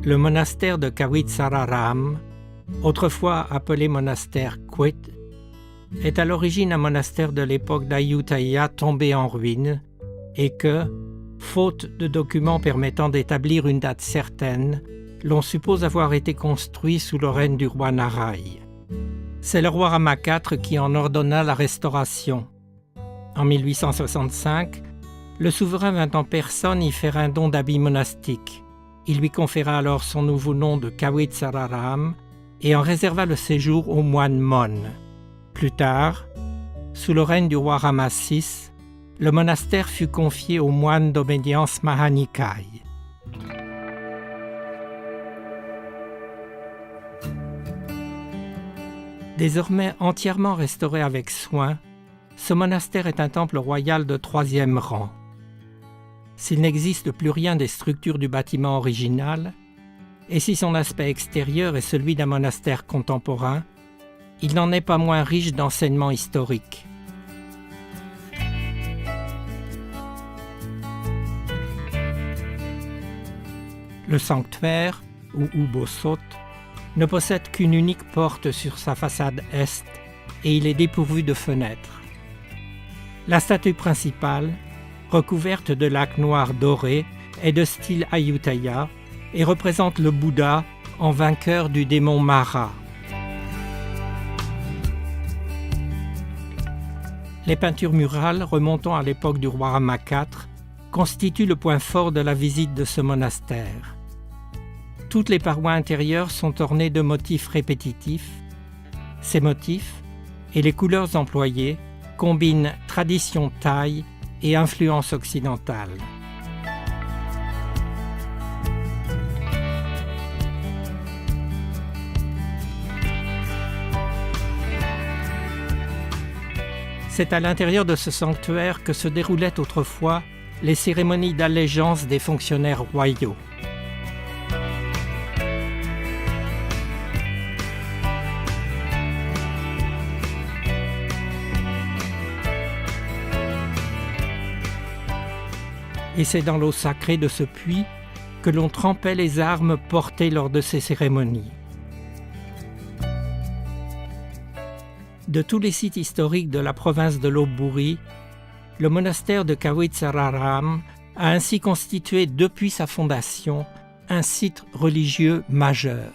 Le monastère de Kawitsararam, autrefois appelé monastère Kwet, est à l'origine un monastère de l'époque d'Ayutthaya tombé en ruine et que, faute de documents permettant d'établir une date certaine, l'on suppose avoir été construit sous le règne du roi Narai. C'est le roi Rama IV qui en ordonna la restauration. En 1865, le souverain vint en personne y faire un don d'habits monastiques. Il lui conféra alors son nouveau nom de Kawitsararam et en réserva le séjour aux moines Mon. Plus tard, sous le règne du roi Rama VI, le monastère fut confié aux moines d'obédience Mahanikai. Désormais entièrement restauré avec soin, ce monastère est un temple royal de 3e rang. S'il n'existe plus rien des structures du bâtiment original, et si son aspect extérieur est celui d'un monastère contemporain, il n'en est pas moins riche d'enseignements historiques. Le sanctuaire, ou Ubosot, ne possède qu'une unique porte sur sa façade est et il est dépourvu de fenêtres. La statue principale, recouverte de laque noire dorée, est de style Ayutthaya et représente le Bouddha en vainqueur du démon Mara. Les peintures murales remontant à l'époque du roi Rama IV constituent le point fort de la visite de ce monastère. Toutes les parois intérieures sont ornées de motifs répétitifs. Ces motifs et les couleurs employées combinent tradition thaï et influence occidentale. C'est à l'intérieur de ce sanctuaire que se déroulaient autrefois les cérémonies d'allégeance des fonctionnaires royaux. Et c'est dans l'eau sacrée de ce puits que l'on trempait les armes portées lors de ces cérémonies. De tous les sites historiques de la province de Lopburi, le monastère de Kawitsararam a ainsi constitué depuis sa fondation un site religieux majeur.